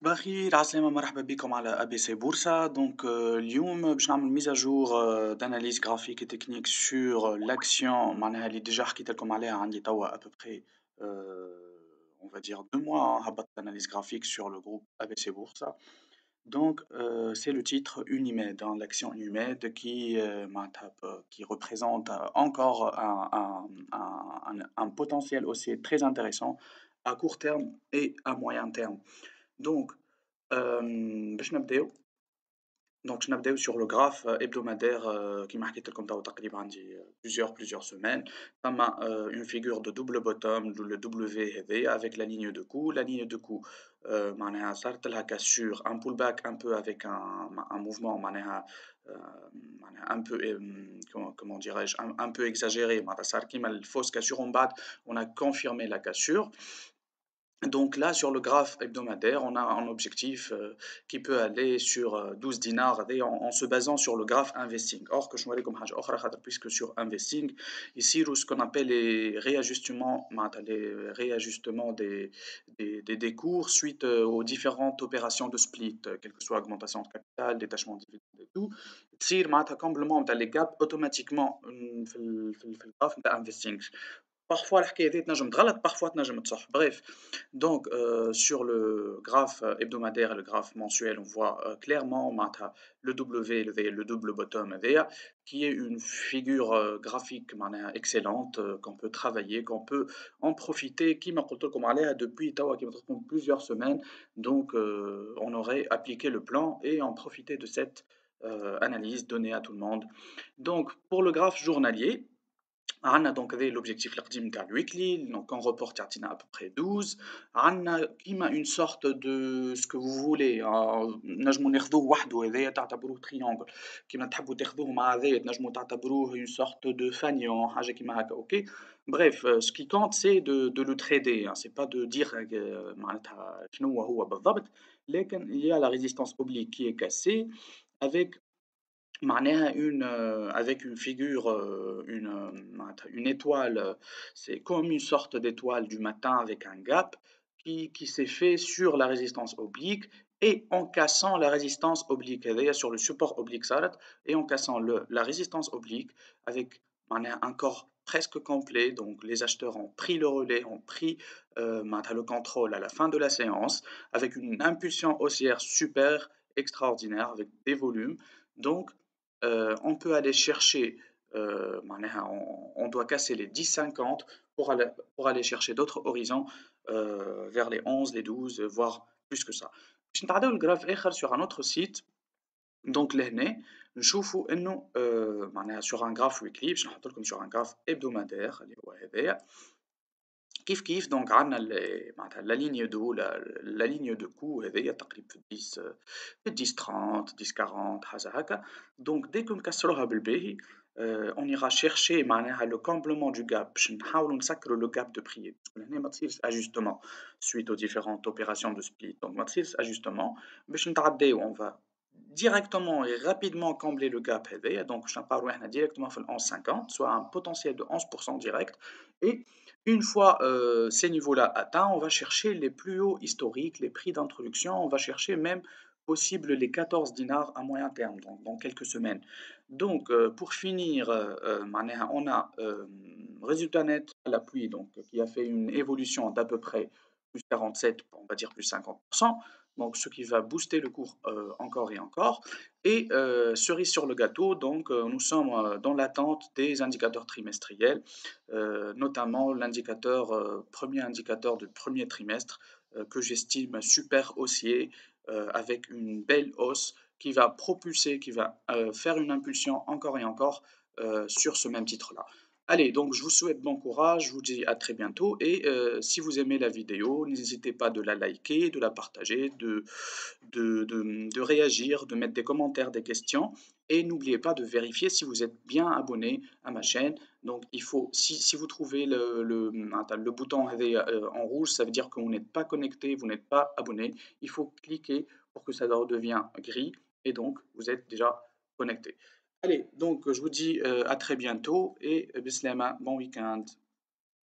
بخير عسلامة مرحبا بكم على أبي سي بورصة اليوم باش نعمل ميزاجور داناليز جرافيك تكنيك سور لاكسيون معناها اللي ديجا حكيت لكم عليها عندي توا ابوبخي on va dire 2 mois هبطت analyse graphique sur le groupe ABC Boursa. C'est le titre Unimed, hein, l'action Unimed qui représente encore un potentiel aussi très intéressant à court terme et à moyen terme. Donc, باش نبداو باش نبداو sur le graphe hebdomadaire كيما حكيت لكم توا تقريبا عندي plusieurs semaines. فما une figure de double bottom le W هذايا avec la ligne de coup. La ligne de coup معناها صارت لها cassure, un pullback un peu avec un mouvement معناها un peu comment dirais-je un peu exagéré معناتها صار كيما الfausse cassure ومن بعد on a confirmé la cassure. Donc là, sur le graphe hebdomadaire, on a un objectif qui peut aller sur 12 dinars en se basant sur le graphe investing. Or, que je vois comme حاجة أخرى خاطر puisque sur investing, ici, ce qu'on appelle les réajustements des cours suite aux différentes opérations de split, quelle que soit augmentation de capital, détachement de dividendes et tout. تصير معناتها comblement نتاع les gaps automatiquement في الgraphe نتاع investing. Parfois الحكاية هذي تنجم تغلط parfois تنجم تصح bref. Sur le graphe hebdomadaire et le graphe mensuel, on voit clairement le W, le double bottom هذايا, qui est une figure graphique معناها excellente qu'on peut travailler, qu'on peut en profiter كيما قلت لكم عليها depuis توا كيما قلت لكم plusieurs semaines. On aurait appliqué le plan et en profiter de cette analyse donnée à tout le monde. Donc pour le graphe journalier, عندنا donc هذا l'objectif القديم نتاع الweekly, donc on reporte يعطينا à peu près 12. عندنا كيما une sorte de ce que vous voulez, نجمو ناخذوه وحده هذايا تعتبروه triangle, كيما تحبوا تاخذوه مع هذايا تنجموا تعتبروه une sorte de fanion حاجة كيما هكا أوكي. Bref, ce qui compte c'est de le trader, hein, c'est pas de dire معناتها شنو هو بالضبط, لكن il y a la résistance oblique qui est cassée avec معناها avec une figure, معناتها une étoile, c'est comme une sorte d'étoile du matin avec un gap qui s'est fait sur la résistance oblique et en cassant la résistance oblique هذايا sur le support oblique صارت, et en cassant la résistance oblique avec معناها un corps presque complet, donc les acheteurs ont pris le relais, ont pris معناتها le contrôle à la fin de la séance avec une impulsion haussière super extraordinaire avec des volumes. Donc on peut aller chercher, معناها on doit casser les 10,50 pour aller chercher d'autres horizons vers les 11, les 12, voire plus que ça. باش نتعداو لgraphe آخر sur un autre site. لهنا نشوفوا إنه معناها sur un graphe weekly باش نحط لكم sur un graphe hebdomadaire اللي هو هذايا. كيف دونك عندنا معناتها la ligne d'eau, la ligne de coup هذيا تقريبا في ال10 30 10 40 حاجة هاكا. Donc dès que نكسروها بالباهي on ira chercher معناها le comblement du gap باش نحاولوا نسكروا le gap de prix باسكو لهنا ما تصيرش ajustement suite aux différentes opérations de split, donc ما تصيرش ajustement باش نتعداو on va directement et rapidement combler le gap هذايا. Donc باش نلقاو روحنا directement في ال 11,50 soit un potentiel de 11% direct. Et une fois ces niveaux-là atteints, on va chercher les plus hauts historiques, les prix d'introduction, on va chercher même possible les 14 dinars à moyen terme, donc dans quelques semaines. Pour finir, on a résultat net à la pluie, donc qui a fait une évolution d'à peu près plus 47, on va dire plus 50%, donc ce qui va booster le cours encore et encore. Et cerise sur le gâteau, nous sommes dans l'attente des indicateurs trimestriels, notamment l'indicateur, premier indicateur du premier trimestre, que j'estime super haussier, avec une belle hausse qui va propulser, qui va faire une impulsion encore et encore sur ce même titre-là. Allez, donc je vous souhaite bon courage, je vous dis à très bientôt, et si vous aimez la vidéo, n'hésitez pas de la liker, de la partager, de réagir, de mettre des commentaires, des questions, et n'oubliez pas de vérifier si vous êtes bien abonné à ma chaîne. Donc il faut, si vous trouvez le bouton en rouge, ça veut dire que vous n'êtes pas connecté, vous n'êtes pas abonné. Il faut cliquer pour que ça redevienne gris, et donc vous êtes déjà connecté. Allez, donc je vous dis à très bientôt et bislama, bon week-end.